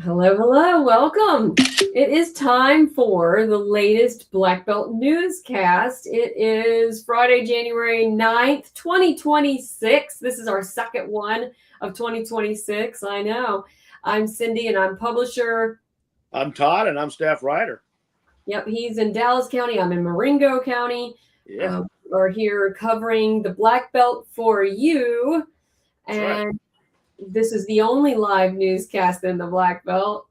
Hello, hello, welcome. It is time for the latest Black Belt Newscast. It is Friday, January 9th, 2026. This is our second one of 2026. I know. I'm Cindy and I'm publisher. I'm Todd and I'm staff writer. Yep, he's in Dallas County. I'm in Marengo County. Yeah. We're here covering the Black Belt for you. That's And right. this is the only live newscast in the Black Belt.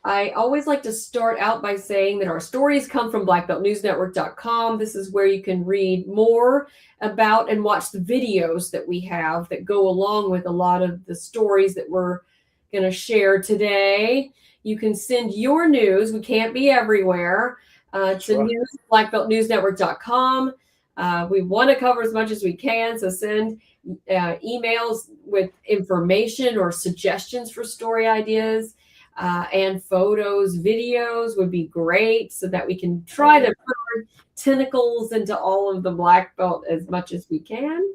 I always like to start out by saying that our stories come from blackbeltnewsnetwork.com. This is where you can read more about and watch the videos that we have that go along with a lot of the stories that we're going to share today. You can send your news. We can't be everywhere. To right. news, blackbeltnewsnetwork.com. We want to cover as much as we can, so send emails with information or suggestions for story ideas. And photos, videos would be great so that we can try to put our tentacles into all of the Black Belt as much as we can.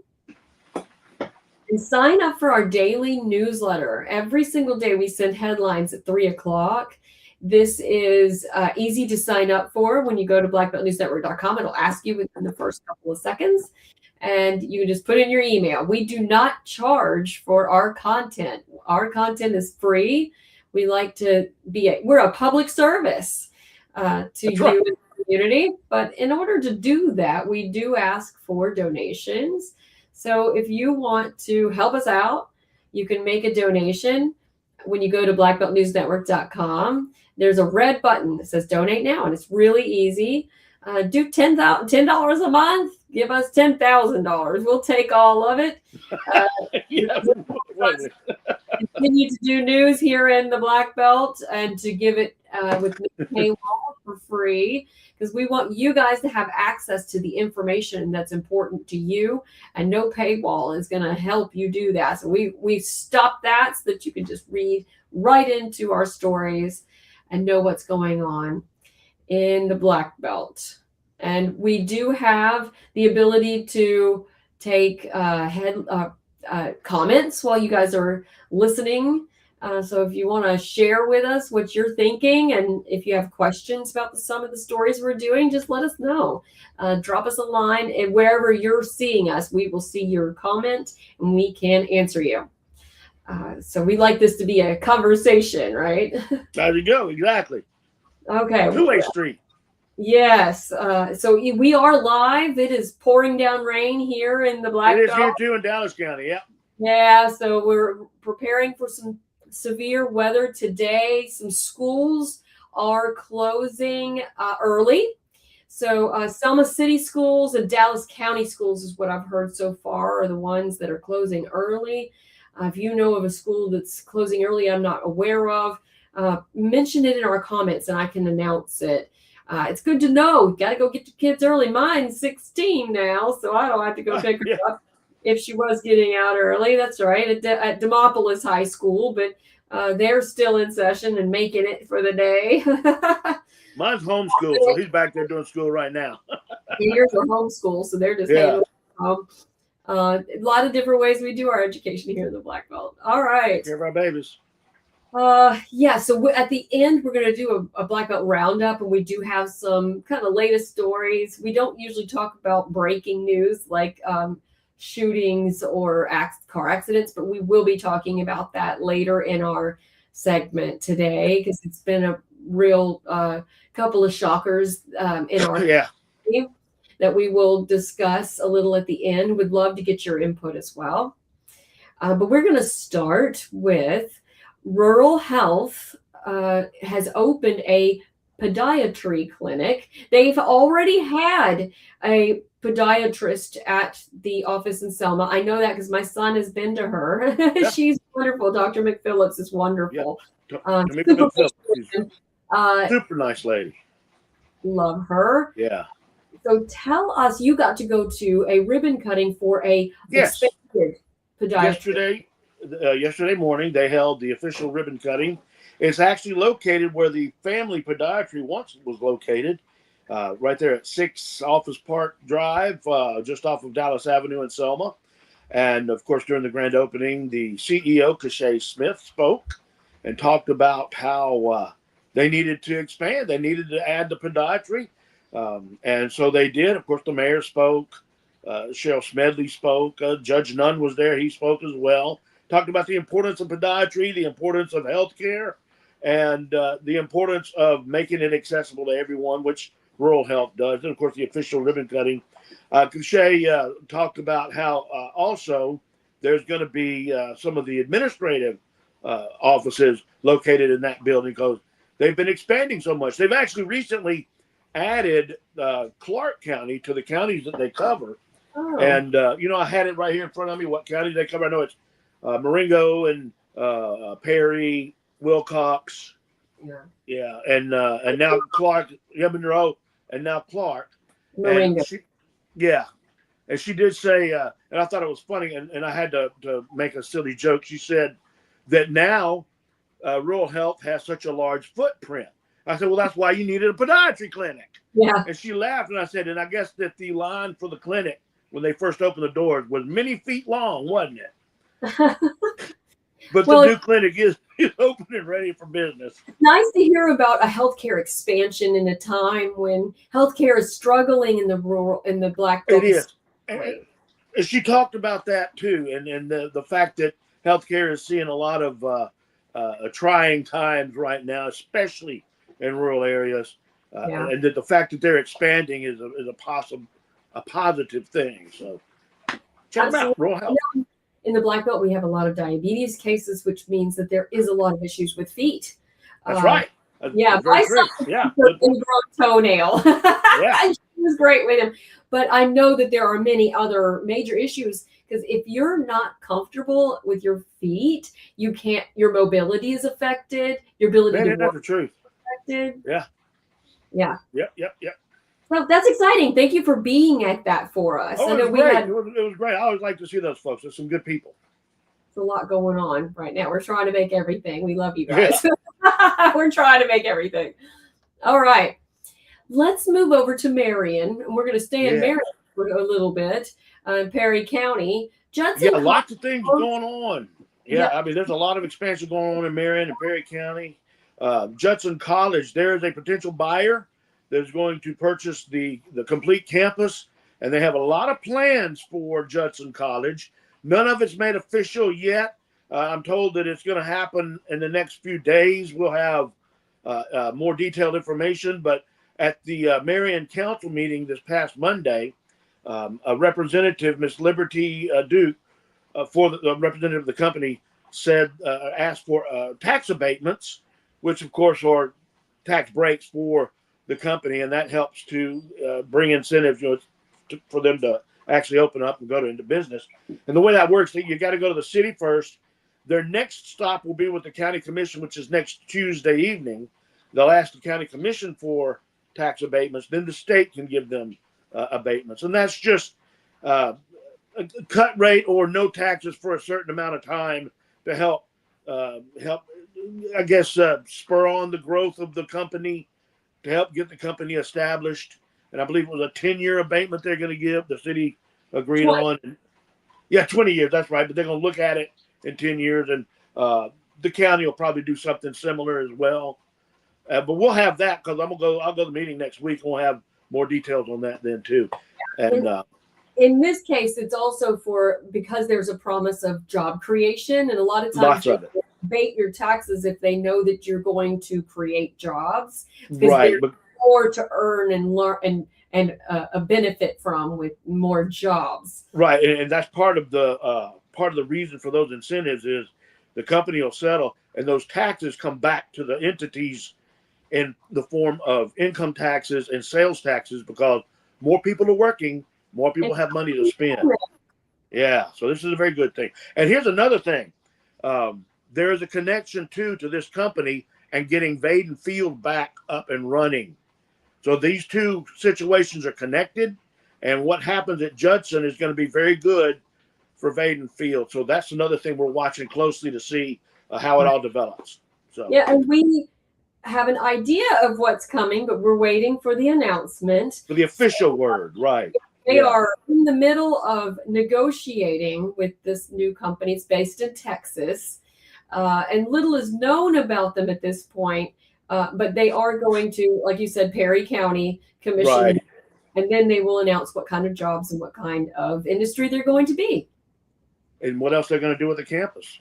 And sign up for our daily newsletter. Every single day we send headlines at 3 o'clock. This is easy to sign up for when you go to blackbeltnewsnetwork.com. It'll ask you within the first couple of seconds. And you just put in your email. We do not charge for our content. Our content is free. We like to we're a public service to you in the community. But in order to do that, we do ask for donations. So if you want to help us out, you can make a donation when you go to blackbeltnewsnetwork.com. There's a red button that says donate now, and it's really easy. Do $10 a month. Give us $10,000. We'll take all of it. Continue to do news here in the Black Belt and to give it with no paywall for free, because we want you guys to have access to the information that's important to you, and no paywall is going to help you do that. So we stopped that so that you can just read right into our stories and know what's going on in the Black Belt. And we do have the ability to take comments while you guys are listening. So if you want to share with us what you're thinking, and if you have questions about some of the stories we're doing, just let us know. Drop us a line, and wherever you're seeing us, we will see your comment and we can answer you. So we like this to be a conversation, right? There you go. Exactly. Okay. Two-way street. Yes. So we are live. It is pouring down rain here in the Black Belt. It is here too in Dallas County. Yeah. Yeah. So we're preparing for some severe weather today. Some schools are closing early. So Selma City schools and Dallas County schools is what I've heard so far are the ones that are closing early. If you know of a school that's closing early I'm not aware of, mention it in our comments and I can announce it. It's good to know. Got to go get the kids early. Mine's 16 now, so I don't have to go pick her up if she was getting out early. That's right, at Demopolis High School, but they're still in session and making it for the day. Mine's homeschool, so he's back there doing school right now. Yours are homeschool, so they're just hanging home. A lot of different ways we do our education here in the Black Belt. All right. Take care of our babies. So at the end, we're going to do a Black Belt roundup, and we do have some kind of latest stories. We don't usually talk about breaking news like shootings or car accidents, but we will be talking about that later in our segment today, because it's been a real couple of shockers in our team that we will discuss a little at the end. Would love to get your input as well. But we're going to start with Rural Health has opened a podiatry clinic. They've already had a podiatrist at the office in Selma. I know that because my son has been to her. Yeah. She's wonderful. Dr. McPhillips is wonderful. Yeah. Super nice lady. Love her. Yeah. So tell us, you got to go to a ribbon cutting for a expanded podiatrist. Yesterday morning, they held the official ribbon cutting. It's actually located where the family podiatry once was located, right there at 6 Office Park Drive, just off of Dallas Avenue in Selma. And, of course, during the grand opening, the CEO, Cachet Smith, spoke. and talked about how they needed to expand. They needed to add the podiatry. And so they did. Of course, the mayor spoke. Cheryl Smedley spoke. Judge Nunn was there. He spoke as well. Talked about the importance of podiatry, the importance of healthcare, and the importance of making it accessible to everyone, which rural health does. And, of course, the official ribbon cutting. Shay talked about how also there's going to be some of the administrative offices located in that building because they've been expanding so much. They've actually recently added Clark County to the counties that they cover. Oh. And, I had it right here in front of me, what county they cover. I know it's Marengo and Perry, Wilcox. Yeah. And now Clark, Monroe, and now Clark. Marengo. And she did say, and I thought it was funny, and I had to make a silly joke. She said that now rural health has such a large footprint. I said, well, that's why you needed a podiatry clinic. Yeah. And she laughed, and I said, and I guess that the line for the clinic when they first opened the doors was many feet long, wasn't it? But the new clinic is open and ready for business. It's nice to hear about a healthcare expansion in a time when healthcare is struggling in the Black Belt. It is. And she talked about that too, and the fact that healthcare is seeing a lot of trying times right now, especially in rural areas, and that the fact that they're expanding is a positive thing. So check them out, rural health. In the Black Belt, we have a lot of diabetes cases, which means that there is a lot of issues with feet. That's right. Yeah, my son ingrown toenail. Yeah. And she was great with him. But I know that there are many other major issues because if you're not comfortable with your feet, you can't. Your mobility is affected. Your ability to work the truth. is affected. Yeah. Yep. Well, that's exciting. Thank you for being at that for us. Oh, it was great. I always like to see those folks. There's some good people. There's a lot going on right now. We're trying to make everything. We love you guys. Yeah. We're trying to make everything. All right. Let's move over to Marion. And we're going to stay in Marion for a little bit in Perry County. Judson College. Lots of things going on. I mean, there's a lot of expansion going on in Marion and Perry County. Judson College, there is a potential buyer that's going to purchase the complete campus, and they have a lot of plans for Judson College. None of it's made official yet. I'm told that it's going to happen in the next few days. We'll have more detailed information, but at the Marion Council meeting this past Monday, a representative, Miss Liberty Duke, for the representative of the company, asked for tax abatements, which of course are tax breaks for the company, and that helps to bring incentives, for them to actually open up and go into business. And the way that works, you got to go to the city first. Their next stop will be with the county commission, which is next Tuesday evening. They'll ask the county commission for tax abatements. Then the state can give them abatements, and that's just a cut rate or no taxes for a certain amount of time to help, I guess, spur on the growth of the company, to help get the company established. And I believe it was a 10-year abatement they're going to give. The city agreed 20. on. 20 years. That's right. But they're going to look at it in 10 years. And the county will probably do something similar as well. But we'll have that because I'll go to the meeting next week. And we'll have more details on that then too. And in this case, it's also because there's a promise of job creation. And a lot of times they abate your taxes if they know that you're going to create jobs. Right. There's more to earn and learn and a benefit from with more jobs. Right. And that's part of the reason for those incentives is the company will settle and those taxes come back to the entities in the form of income taxes and sales taxes because more people are working, more people have money to spend. Yeah. So this is a very good thing. And here's another thing. There is a connection to this company and getting Vaden Field back up and running. So these two situations are connected, and what happens at Judson is going to be very good for Vaden Field. So that's another thing we're watching closely to see how it all develops. So and we have an idea of what's coming, but we're waiting for the announcement. For the official word, right. They are in the middle of negotiating with this new company. It's based in Texas. and little is known about them at this point. But they are going to, like you said, Perry County commission, Right. and then they will announce what kind of jobs and what kind of industry they're going to be. And what else they're going to do with the campus.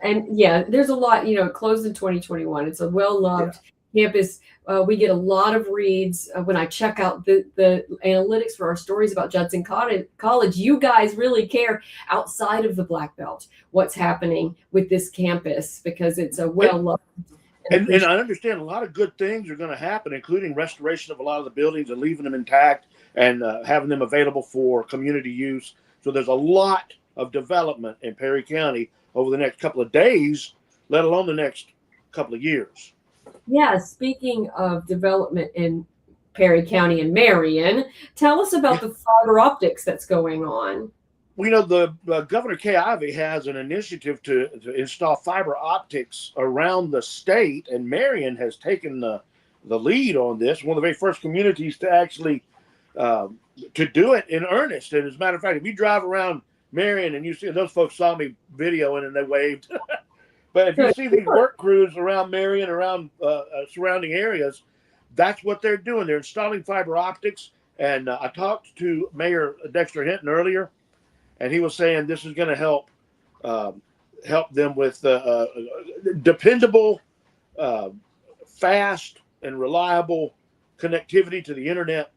And yeah, there's a lot, it closed in 2021. It's a well-loved campus. We get a lot of reads when I check out the analytics for our stories about Judson College. You guys really care outside of the Black Belt what's happening with this campus, because it's a well-loved. And I understand a lot of good things are going to happen, including restoration of a lot of the buildings and leaving them intact and having them available for community use. So there's a lot of development in Perry County over the next couple of days, let alone the next couple of years. Yeah, speaking of development in Perry County and Marion, tell us about the fiber optics that's going on. Well, the Governor Kay Ivey has an initiative to install fiber optics around the state, and Marion has taken the lead on this. One of the very first communities to actually to do it in earnest. And as a matter of fact, if you drive around Marion and you see, those folks saw me videoing and they waved. But if you see these work crews around Marion, around surrounding areas, that's what they're doing. They're installing fiber optics. And I talked to Mayor Dexter Hinton earlier, and he was saying this is going to help them with dependable, fast, and reliable connectivity to the internet,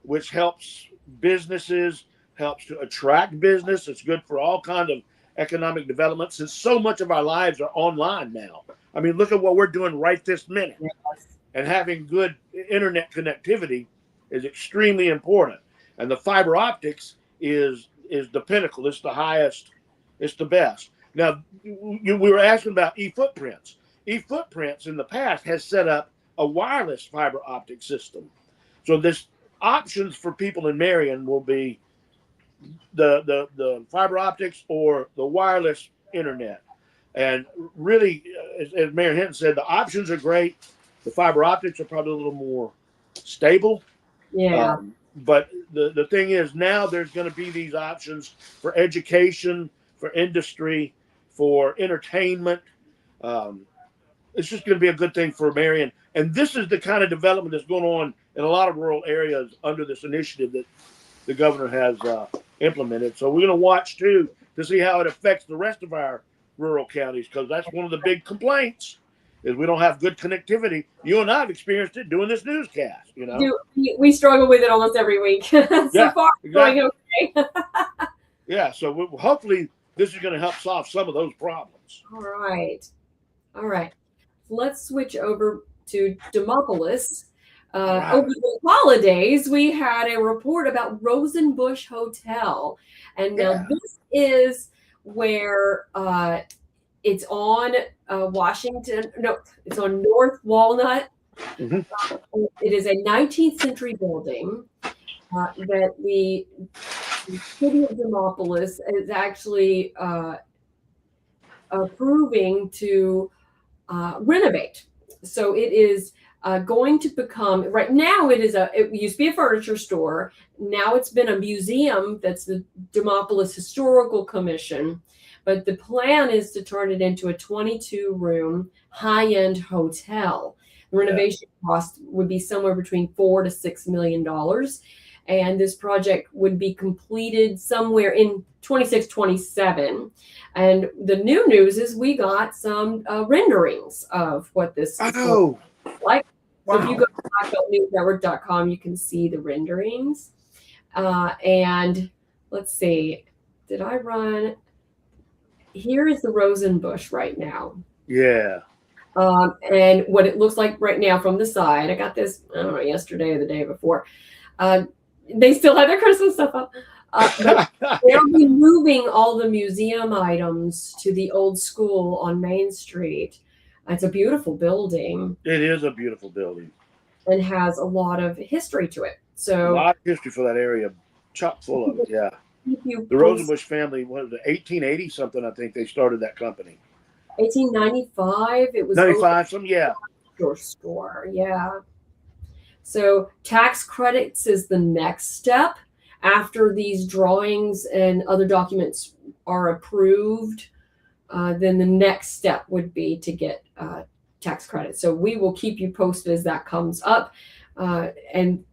which helps businesses, helps to attract business. It's good for all kinds of economic development, since so much of our lives are online now. I mean, look at what we're doing right this minute. Yes. And having good internet connectivity is extremely important. And the fiber optics is the pinnacle. It's the highest. It's the best. Now, we were asking about eFootprints. eFootprints in the past has set up a wireless fiber optic system. So this options for people in Marion will be the fiber optics or the wireless internet. And really, as Mayor Hinton said, the options are great. The fiber optics are probably a little more stable. Yeah. But the thing is, now there's going to be these options for education, for industry, for entertainment. It's just going to be a good thing for Marion. And this is the kind of development that's going on in a lot of rural areas under this initiative that the governor has implemented. So we're going to watch, too, to see how it affects the rest of our rural counties, because that's one of the big complaints is we don't have good connectivity. You and I have experienced it doing this newscast, We struggle with it almost every week. So far, exactly. going okay. Yeah, so hopefully this is going to help solve some of those problems. All right. Let's switch over to Demopolis. Over the holidays, we had a report about Rosenbush Hotel. And now this is where it's on Washington. No, it's on North Walnut. Mm-hmm. It is a 19th century building that the city of Demopolis is actually approving to renovate. So it is going to become, right now it used to be a furniture store. Now it's been a museum. That's the Demopolis Historical Commission. But the plan is to turn it into a 22-room high-end hotel. The renovation cost would be somewhere between $4 to $6 million. And this project would be completed somewhere in 26, 27. And the new news is we got some renderings of what this is like. So if you go to newsnetwork.com, you can see the renderings. And let's see, did I run? Here is the Rosenbush right now. Yeah. And what it looks like right now from the side. I got this, I don't know, yesterday or the day before. They still have their Christmas stuff up. They'll be moving all the museum items to the old school on Main Street. It's a beautiful building. It is a beautiful building. And has a lot of history to it. So a lot of history for that area, chock full of it, yeah. The Rosenbush family, what was it, 1880 something, I think they started that company. 1895, it was 95 something, yeah. Store, yeah. So tax credits is the next step after these drawings and other documents are approved. then the next step would be to get tax credit. So we will keep you posted as that comes up. And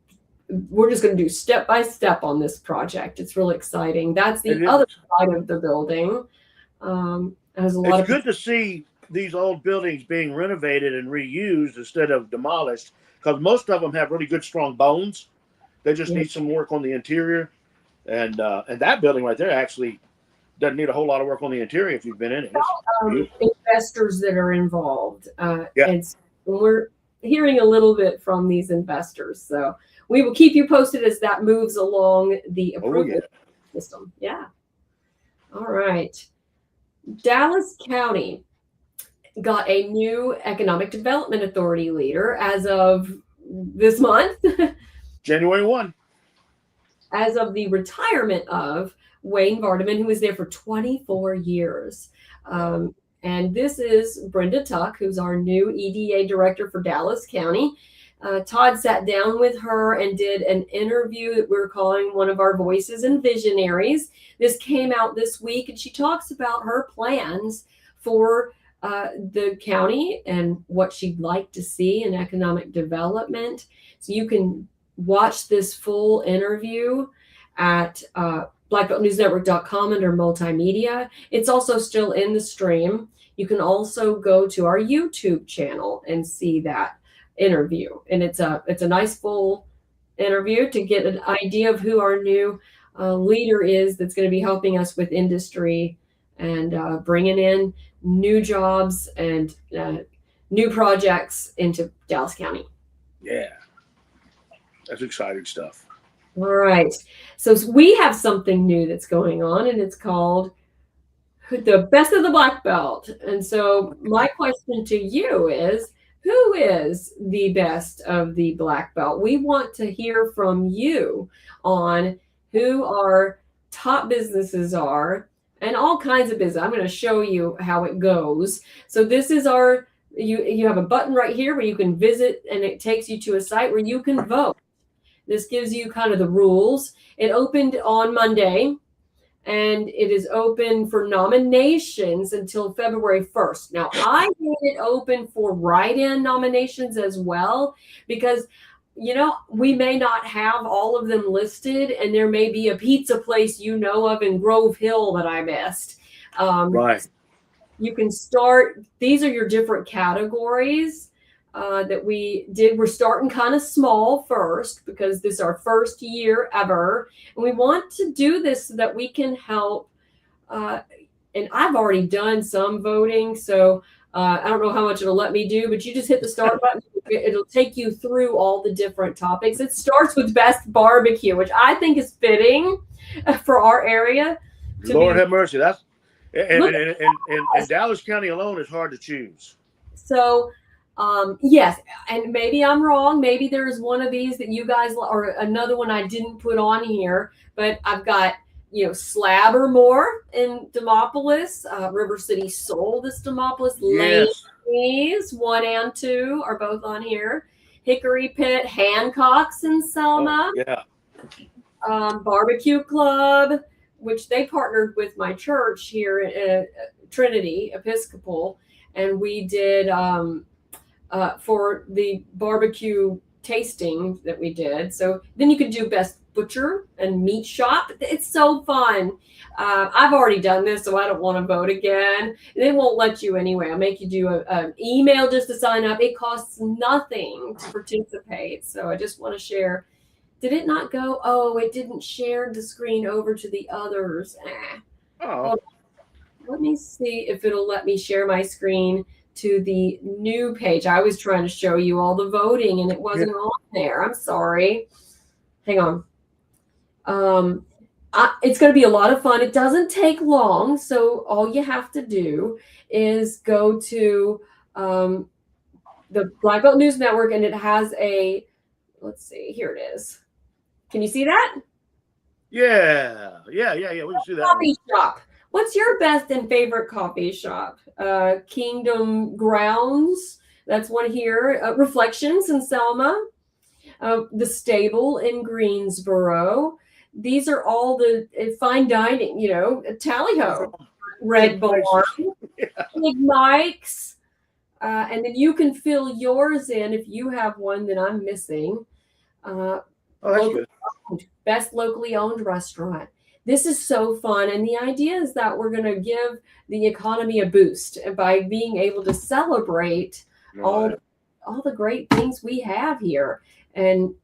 we're just going to do step by step on this project. It's really exciting. That's the other side of the building. It's good to see these old buildings being renovated and reused instead of demolished, because most of them have really good, strong bones. They just need some work on the interior. And that building right there actually doesn't need a whole lot of work on the interior if you've been in it. Investors that are involved. And we're hearing a little bit from these investors. So we will keep you posted as that moves along the approval system. Yeah. All right. Dallas County got a new economic development authority leader as of this month. January 1. As of the retirement of Wayne Vardaman, who was there for 24 years. And this is Brenda Tuck, who's our new EDA Director for Dallas County. Todd sat down with her and did an interview that we're calling one of our Voices and Visionaries. This came out this week, and she talks about her plans for the county and what she'd like to see in economic development. So you can watch this full interview at blackbeltnewsnetwork.com under multimedia. It's also still in the stream. You can also go to our YouTube channel and see that interview. And it's a nice full interview to get an idea of who our new leader is that's going to be helping us with industry and bringing in new jobs and new projects into Dallas County. Yeah. That's exciting stuff. All right. So we have something new that's going on, and it's called the Best of the Black Belt. And so my question to you is, who is the best of the Black Belt? We want to hear from you on who our top businesses are and all kinds of business. I'm going to show you how it goes. So this is our, you have a button right here where you can visit, and it takes you to a site where you can vote. This gives you kind of the rules. It opened on Monday, and it is open for nominations until February 1st. Now, I made it open for write-in nominations as well, because, you know, we may not have all of them listed, and there may be a pizza place you know of in Grove Hill that I missed. Right. You can start. These are your different categories that we did. We're starting kind of small first because this is our first year ever. And we want to do this so that we can help. And I've already done some voting, so I don't know how much it'll let me do, but you just hit the start button. It'll take you through all the different topics. It starts with best barbecue, which I think is fitting for our area. Lord have mercy. That's and Dallas County alone is hard to choose. So yes, and maybe I'm wrong. Maybe there's one of these that you guys, or another one I didn't put on here, but I've got, you know, Slab or More in Demopolis, River City Soul, this Demopolis, Yes. Laney's 1 and 2 are both on here. Hickory Pit, Hancock's in Selma. Oh, yeah. Barbecue Club, which they partnered with my church here at Trinity Episcopal, and we did for the barbecue tasting that we did. So then you could do best butcher and meat shop. It's so fun. I've already done this, so I don't want to vote again. They won't let you anyway. I'll make you do an email just to sign up. It costs nothing to participate. So I just want to share. Did it not go? Oh, it didn't share the screen over to the others. Oh. Let me see if it'll let me share my screen to the new page. I was trying to show you all the voting, and it wasn't on there. I'm sorry. Hang on. It's going to be a lot of fun. It doesn't take long, so all you have to do is go to the Black Belt News Network, and it has a, let's see, here it is. Can you see that? Yeah. We can see that. Coffee shop. What's your best and favorite coffee shop? Kingdom Grounds. That's one here. Reflections in Selma. The Stable in Greensboro. These are all the fine dining, you know, Tally Ho, Red Barn. big mics. And then you can fill yours in if you have one that I'm missing. Oh, that's good. Best locally owned restaurant. This is so fun. And the idea is that we're going to give the economy a boost by being able to celebrate all the great things we have here. And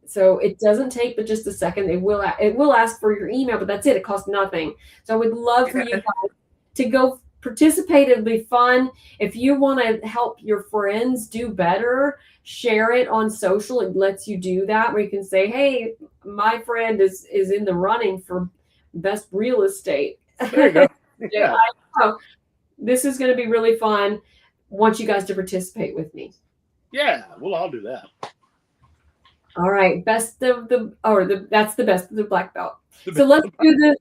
so it doesn't take but just a second. It will ask for your email, but that's it. It costs nothing. So I would love for you guys to go participate. It'll be fun. If you want to help your friends do better, share it on social. It lets you do that, where you can say, hey, my friend is in the running for best real estate. There you go. Yeah. This is going to be really fun. Want you guys to participate with me. Yeah, we'll all do that. All right. That's the best of the black belt. So let's do the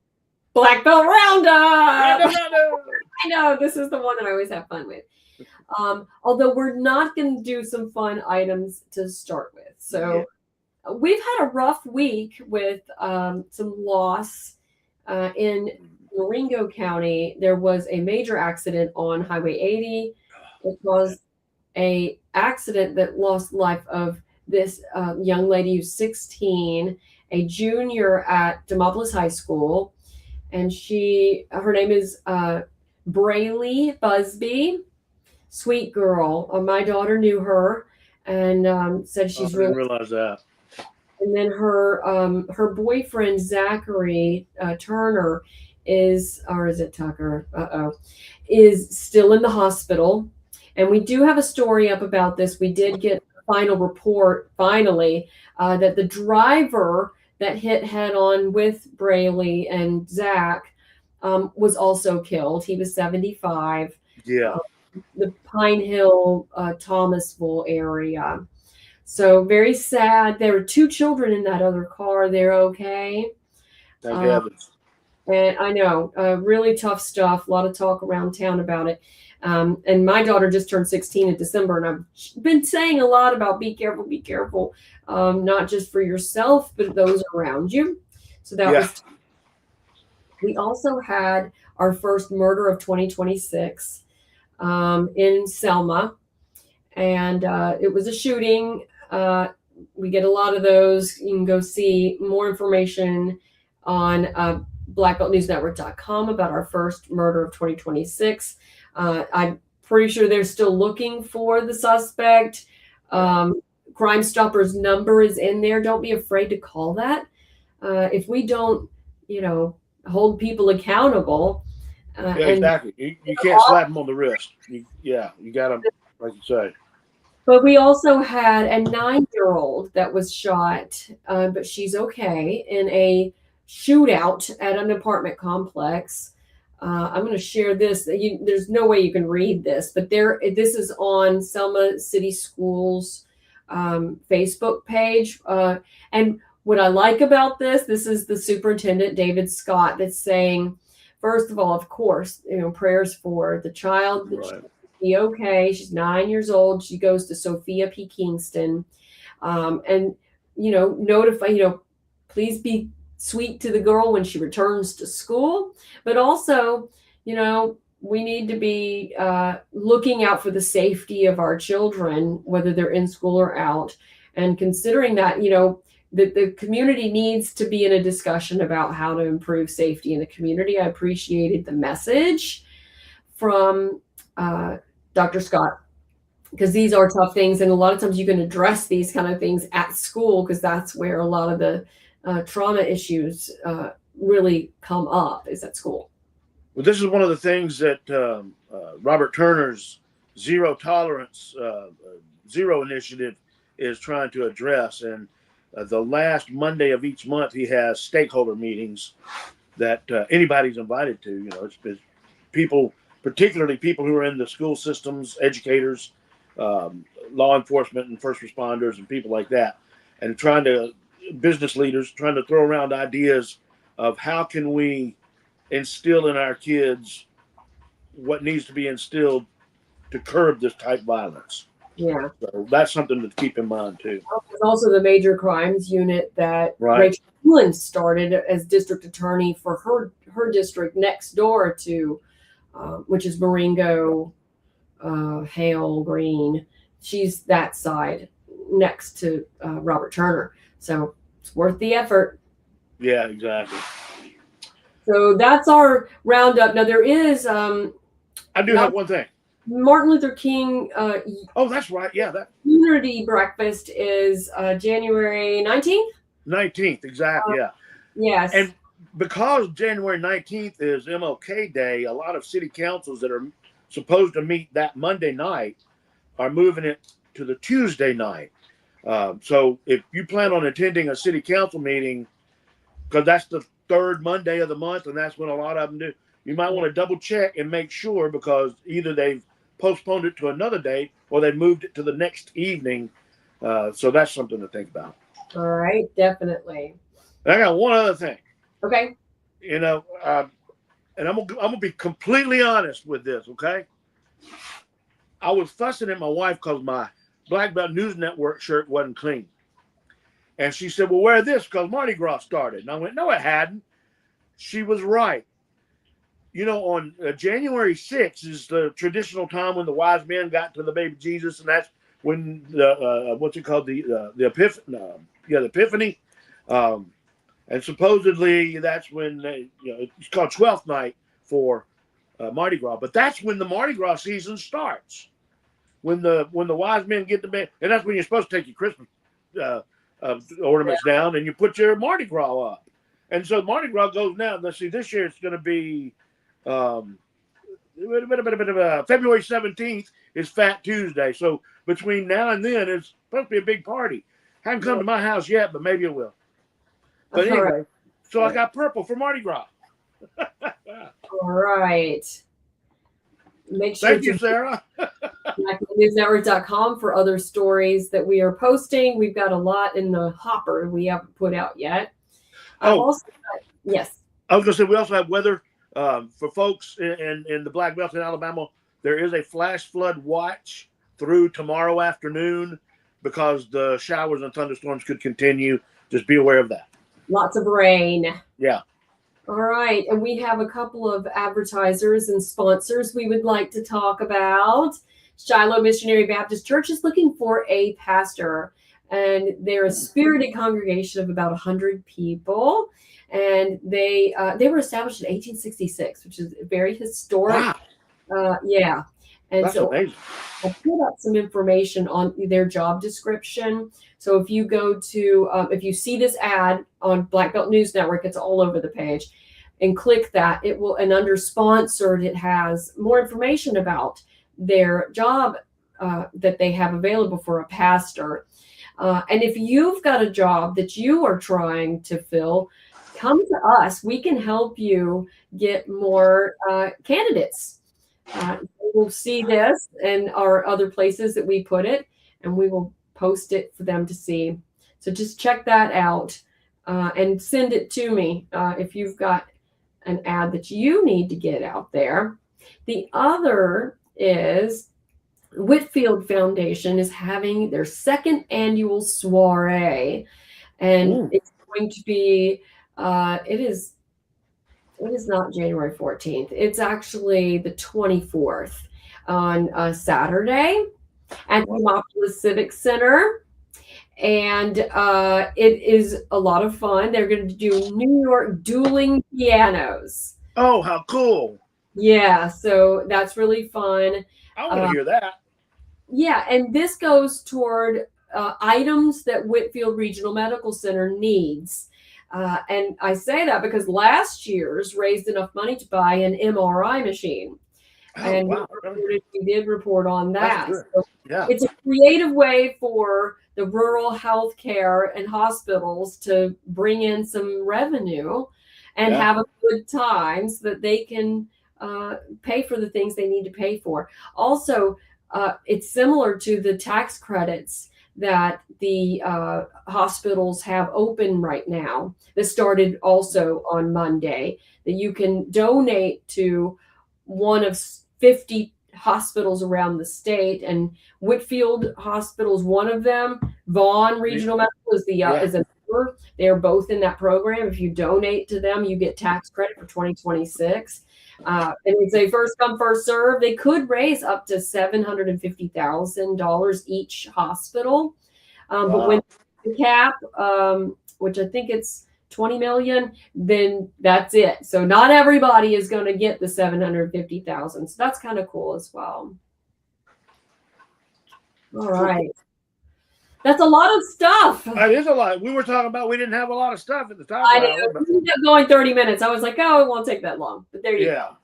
black belt roundup. I know, this is the one that I always have fun with. Although we're not going to do some fun items to start with. So we've had a rough week with some loss in Maringo County. There was a major accident on Highway 80. It caused an accident that lost the life of this young lady who's 16, a junior at Demopolis High School. And her name is Braylee Busby. Sweet girl. My daughter knew her and said she's really. I didn't realize that. And then her boyfriend Zachary Turner is it Tucker? Is still in the hospital. And we do have a story up about this. We did get a final report finally that the driver that hit head on with Braylee and Zach was also killed. He was 75. Yeah. The Pine Hill, Thomasville area. So very sad. There were 2 children in that other car. They're okay. Thank heavens. And I know, really tough stuff. A lot of talk around town about it. And my daughter just turned 16 in December, and I've been saying a lot about be careful, not just for yourself, but those around you. So that was. We also had our first murder of 2026 in Selma, and it was a shooting. We get a lot of those. You can go see more information on blackbeltnewsnetwork.com about our first murder of 2026. I'm pretty sure they're still looking for the suspect. Crime Stoppers number is in there. Don't be afraid to call that. If we don't, hold people accountable. Exactly. You can't slap them on the wrist. You got them, like you say. But we also had a 9-year-old that was shot, but she's okay, in a shootout at an apartment complex. I'm going to share this. There's no way you can read this, but this is on Selma City Schools Facebook page. And what I like about this is the superintendent, David Scott, that's saying, first of all, of course, prayers for the child. That she'll be okay. She's 9 years old. She goes to Sophia P. Kingston. And, notify, please be sweet to the girl when she returns to school. But also, we need to be looking out for the safety of our children, whether they're in school or out. And considering that, that the community needs to be in a discussion about how to improve safety in the community. I appreciated the message from Dr. Scott, because these are tough things. And a lot of times you can address these kind of things at school, because that's where a lot of the trauma issues really come up, is at school. Well, this is one of the things that Robert Turner's Zero Tolerance, Zero Initiative is trying to address. And the last Monday of each month, he has stakeholder meetings that anybody's invited to. It's people, particularly people who are in the school systems, educators, law enforcement and first responders and people like that, and business leaders trying to throw around ideas of how can we instill in our kids what needs to be instilled to curb this type violence. Yeah. So that's something to keep in mind too. There's also the major crimes unit that Rachel Hewlin started as district attorney for her district next door to which is Marengo, Hale, Green. She's that side next to Robert Turner. So it's worth the effort. Yeah, exactly. So that's our roundup. Now there is I do have one thing. Martin Luther King Oh, that's right. Yeah, that Unity Breakfast is January 19th. 19th, exactly. Yeah. Yes. And because January 19th is MLK Day, a lot of city councils that are supposed to meet that Monday night are moving it to the Tuesday night. So if you plan on attending a city council meeting, because that's the third Monday of the month, and that's when a lot of them do, you might want to double check and make sure, because either they've postponed it to another day or they moved it to the next evening. So that's something to think about. All right, definitely. And I got one other thing. Okay. And I'm gonna be completely honest with this. Okay. I was fussing at my wife because my Black Belt News Network shirt wasn't clean. And she said, well, wear this because Mardi Gras started. And I went, no, it hadn't. She was right. You know, on January 6th is the traditional time when the wise men got to the baby Jesus. And that's when the, what's it called? The Epiphany. The Epiphany. And supposedly that's when, it's called 12th night for Mardi Gras. But that's when the Mardi Gras season starts. When the wise men get to bed, and that's when you're supposed to take your Christmas ornaments down, and you put your Mardi Gras up. And so Mardi Gras goes now. Let's see, this year it's going to be February 17th is Fat Tuesday. So between now and then, it's supposed to be a big party. Haven't come to my house yet, but maybe it will. But anyway, so I got purple for Mardi Gras. All right. Make sure Thank you, Sarah. newsnetwork.com for other stories that we are posting. We've got a lot in the hopper we haven't put out yet. Yes. I was going to say, we also have weather for folks in the Black Belt in Alabama. There is a flash flood watch through tomorrow afternoon because the showers and thunderstorms could continue. Just be aware of that. Lots of rain. Yeah. All right. And we have a couple of advertisers and sponsors we would like to talk about. Shiloh Missionary Baptist Church is looking for a pastor, and they're a spirited congregation of about 100 people. And they were established in 1866, which is very historic. Wow. Yeah. And that's so amazing. I put up some information on their job description. So if you go to, if you see this ad on Black Belt News Network, it's all over the page, and click that, it will, and under sponsored, it has more information about their job that they have available for a pastor. And if you've got a job that you are trying to fill, come to us. We can help you get more candidates. We'll see this and our other places that we put it, and we will post it for them to see. So just check that out and send it to me if you've got an ad that you need to get out there. The other is Whitfield Foundation is having their second annual soiree, and it's going to be it is not January 14th. It's actually the 24th on Saturday at the Demopolis Civic Center. And it is a lot of fun. They're going to do New York dueling pianos. Oh, how cool. Yeah, so that's really fun. I want to hear that. Yeah, and this goes toward items that Whitfield Regional Medical Center needs. And I say that because last year's raised enough money to buy an MRI machine. Oh, and wow. we did report on that. So yeah. It's a creative way for the rural health care and hospitals to bring in some revenue and have a good time so that they can pay for the things they need to pay for. Also, it's similar to the tax credits that the hospitals have open right now. This started also on Monday, that you can donate to one of 50 hospitals around the state, and Whitfield Hospital is one of them. Vaughan Regional Medical is the is another October. They are both in that program. If you donate to them, you get tax credit for 2026. And it's a first come, first serve. They could raise up to $750,000 each hospital. But when the cap, which I think it's 20 million, then that's it. So not everybody is going to get the 750,000. So that's kind of cool as well. All right. That's a lot of stuff. That is a lot. We were talking about we didn't have a lot of stuff at the top. I know. We kept going 30 minutes. I was like, oh, it won't take that long. But there you go.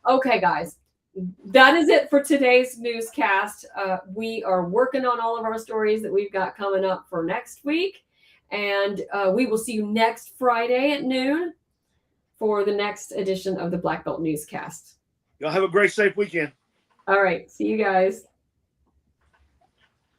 Okay, guys. That is it for today's newscast. We are working on all of our stories that we've got coming up for next week. And we will see you next Friday at noon for the next edition of the Black Belt Newscast. Y'all have a great, safe weekend. All right. See you guys.